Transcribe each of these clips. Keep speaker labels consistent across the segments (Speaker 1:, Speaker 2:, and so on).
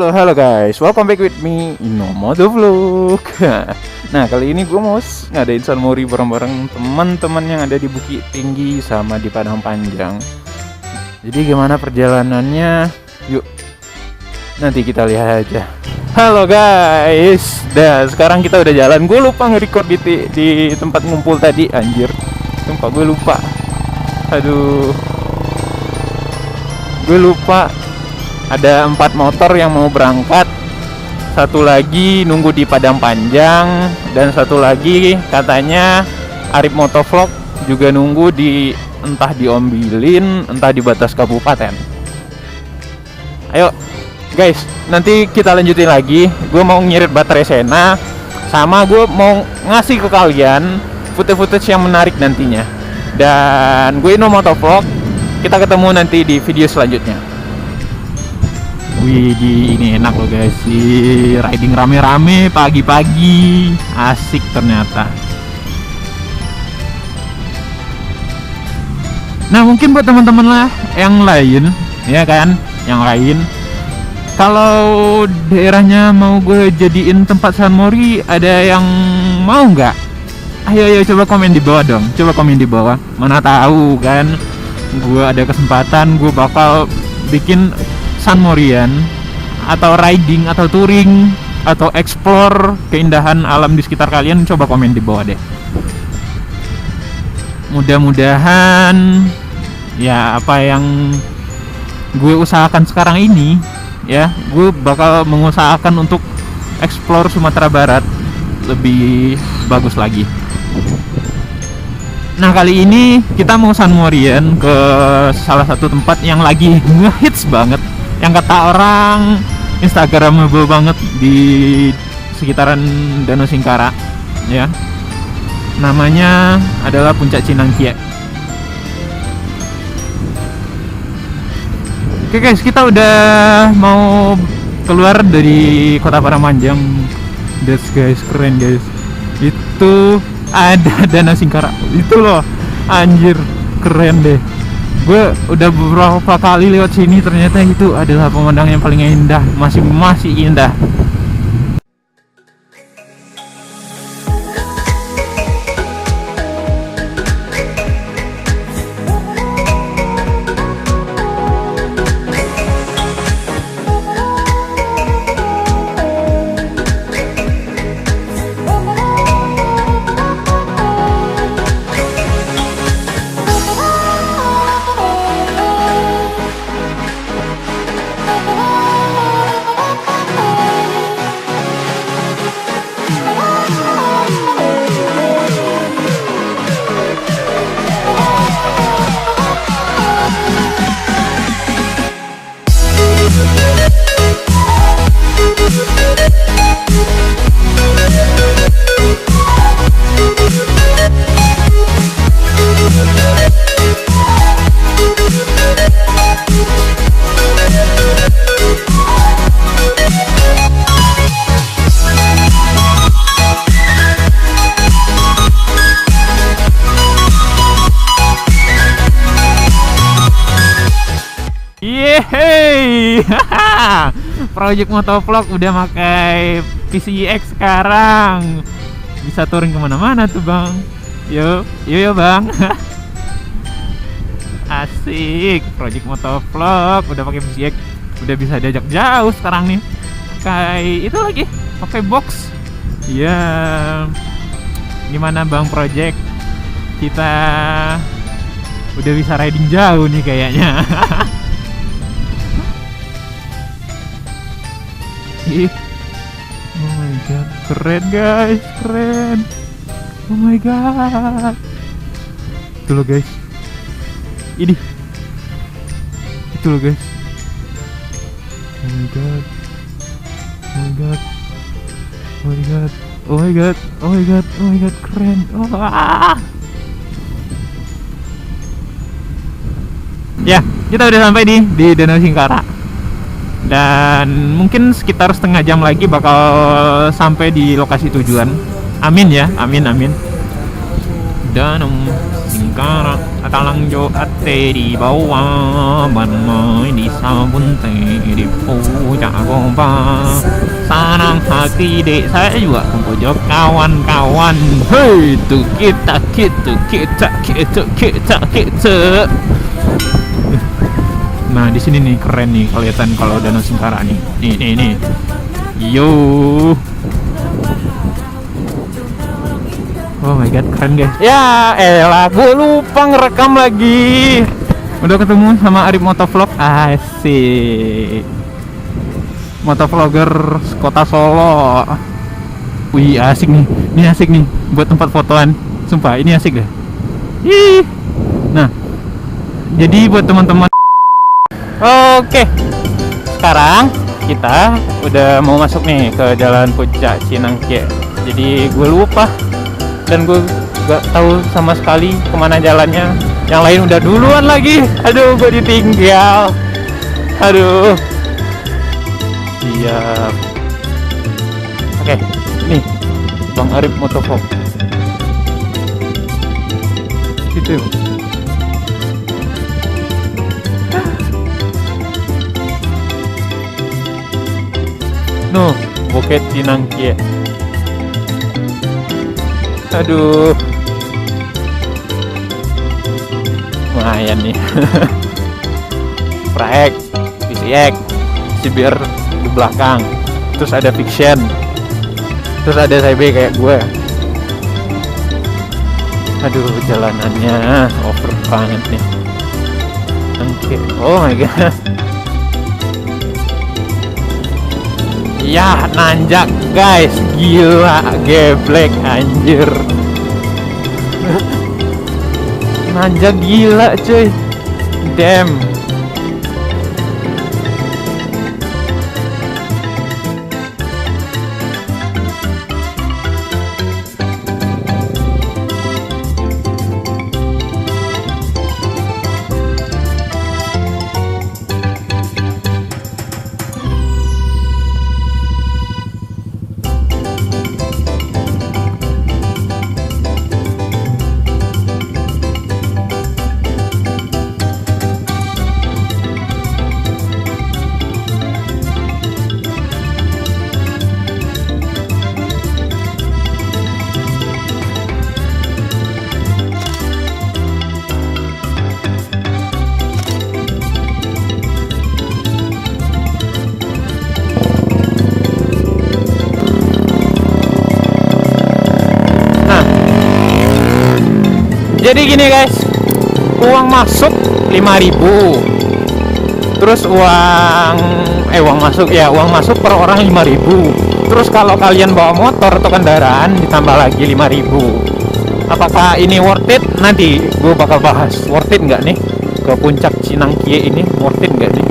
Speaker 1: Halo guys, welcome back with me Inomotovlog. Nah, kali ini gue mau ngadain sunmori bareng-bareng teman-teman yang ada di Bukit Tinggi sama di Padang Panjang. Jadi gimana perjalanannya? Yuk, nanti kita lihat aja. Halo guys, sekarang kita udah jalan. Gue lupa nge-record di tempat ngumpul tadi, anjir. Sumpah gue lupa. Aduh, gue lupa. Ada 4 motor yang mau berangkat, satu lagi nunggu di Padang Panjang, dan satu lagi katanya Arif Motovlog juga nunggu di entah di Ombilin, entah di batas kabupaten. Ayo guys, nanti kita lanjutin lagi. Gue mau ngirit baterai Sena, sama gue mau ngasih ke kalian footage-footage yang menarik nantinya. Dan gue Inomotovlog, kita ketemu nanti di video selanjutnya. Wih, ini enak loh guys, si riding rame-rame pagi-pagi, asik ternyata. Nah, mungkin buat teman-teman lah yang lain, ya kan, yang lain, kalau daerahnya mau gue jadiin tempat sunmori, ada yang mau nggak? Ayo coba komen di bawah dong, coba komen di bawah. Mana tahu kan, gue ada kesempatan, gue bakal bikin sunmorian atau riding atau touring atau explore keindahan alam di sekitar kalian. Coba komen di bawah deh. Mudah-mudahan ya apa yang gue usahakan sekarang ini, ya gue bakal mengusahakan untuk explore Sumatera Barat lebih bagus lagi. Nah, kali ini kita mau sunmorian ke salah satu tempat yang lagi ngehits banget, yang kata orang Instagramable banget di sekitaran Danau Singkara, ya. Namanya adalah Puncak Cinangkia. Oke guys, kita udah mau keluar dari Kota Padang Panjang. That's guys, keren guys. Itu ada Danau Singkara. Itu loh, anjir, keren deh. Gue udah beberapa kali lewat sini, ternyata itu adalah pemandangan yang paling indah, masih indah. Yeay, Project Motovlog udah pakai PCX sekarang, bisa touring kemana-mana tuh bang. Yuk bang. Asik, Project Motovlog udah pakai PCX, udah bisa diajak jauh sekarang nih. Kayak itu lagi, pakai box. Ya, gimana bang Project? Kita udah bisa riding jauh nih kayaknya. Oh my god, keren guys, keren. Oh my god. Itu loh guys. Ini. Itu loh guys. Oh my god. Oh my god. Oh my god. Oh my god. Oh my god. Oh my god, keren. Oh. Ya, kita udah sampai di Danau Singkara. Dan mungkin sekitar setengah jam lagi bakal sampai di lokasi tujuan. Amin ya, amin. danum singkara atalang jo ate di bawah banmai di sabunte di puja gomba sarang hati dek saya juga pojok kawan-kawan. Hei tuh kita. Nah di sini nih keren nih kelihatan kalau Danau Singkara nih. Nih. Yo. Oh my god, keren guys. Ya elah, gue lupa ngerekam lagi. Udah ketemu sama Arif Motovlog. Asik. Motovlogger kota Solo. Wih asik nih. Ini asik nih buat tempat fotoan. Sumpah ini asik deh. Ih. Nah, jadi buat teman-teman. Oke. Sekarang kita udah mau masuk nih ke Jalan Puncak Cinangkia. Jadi gue lupa dan gue gak tahu sama sekali kemana jalannya. Yang lain udah duluan lagi. Aduh, gue ditinggal. Aduh. Siap. Oke, nih Bang Arif Motovlog. Gitu. No, Bukit Cinangkia. Aduh, lumayan nih. Praek, Visiek, Sibir di belakang. Terus ada Fiction. Terus ada Saibe kayak gue. Aduh, jalanannya over banget nih. Oke, oh my god. Ya, nanjak guys, gila, geblek anjir. Nanjak gila cuy. Damn. Jadi gini guys, uang masuk 5.000. Terus uang masuk per orang 5.000. Terus kalau kalian bawa motor atau kendaraan ditambah lagi 5.000. Apakah ini worth it? Nanti gue bakal bahas worth it nggak nih ke puncak Cinangkia ini, worth it nggak nih?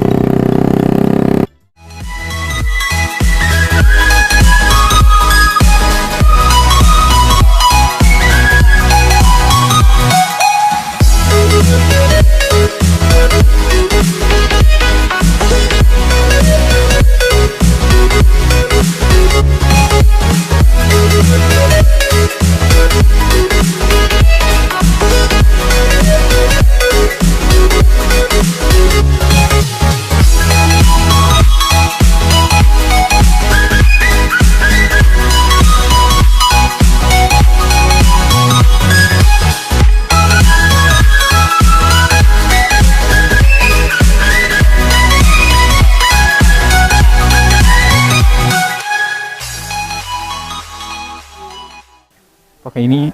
Speaker 1: Pakai ini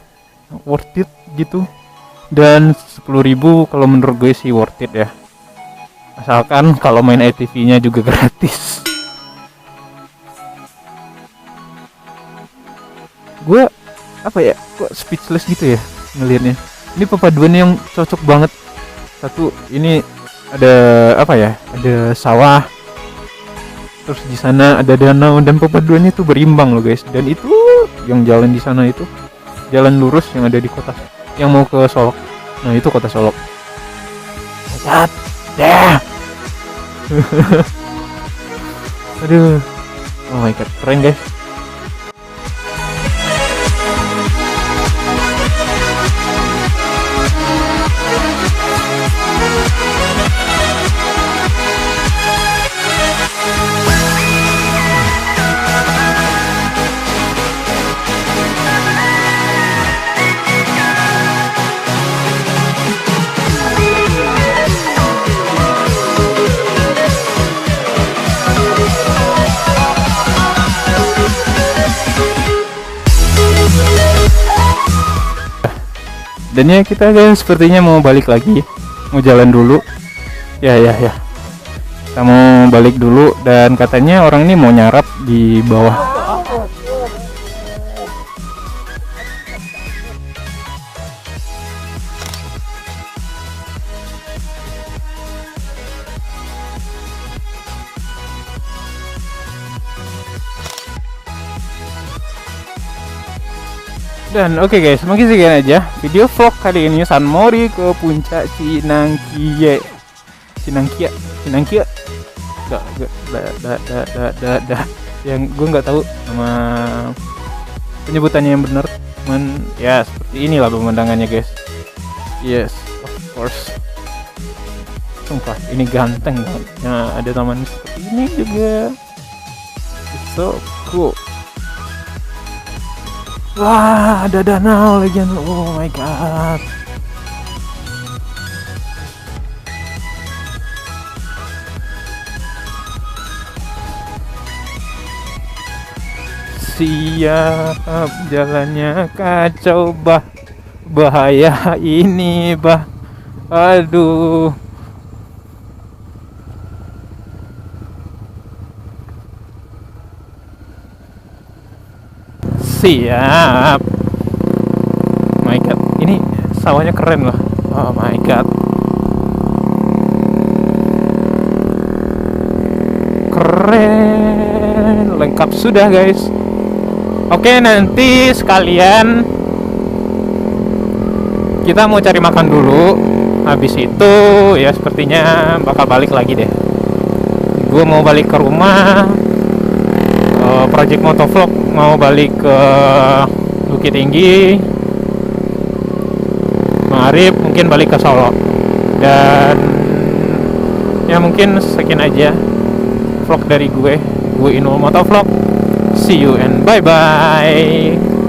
Speaker 1: worth it gitu, dan 10.000 kalau menurut gue sih worth it ya, asalkan kalau main ATV nya juga gratis. Gue apa ya, kok speechless gitu ya ngelihatnya. Ini perpaduan yang cocok banget. Satu, ini ada apa ya, ada sawah, terus di sana ada danau, dan perpaduannya itu berimbang loh guys. Dan itu yang jalan di sana itu jalan lurus yang ada di kota yang mau ke Solok. Nah itu kota Solok. Cat deh. Aduh, oh my god, keren guys. Dan ya kita guys sepertinya mau balik lagi, mau jalan dulu. Ya. Kita mau balik dulu dan katanya orang ini mau nyarap di bawah. Dan oke guys, mungkin sekian aja video vlog kali ini San Mori ke puncak Cinangkia. Yang gue nggak tahu nama penyebutannya yang benar, cuman ya seperti inilah pemandangannya guys. Yes, of course. Sumpah ini ganteng banget. Nah, ada taman seperti ini juga. It's so cool. Wah, ada danau lagi. Oh my god. Siap jalannya kacau bahaya ini aduh. Siap. My god, ini sawahnya keren loh. Oh my god, keren, lengkap sudah guys. Oke, nanti sekalian kita mau cari makan dulu. Habis itu ya sepertinya bakal balik lagi deh. Gue mau balik ke rumah. Project Motovlog mau balik ke Bukit Tinggi. Ma'arif mungkin balik ke Solo. Dan ya mungkin sekian aja vlog dari gue Inul Motovlog. See you and bye bye.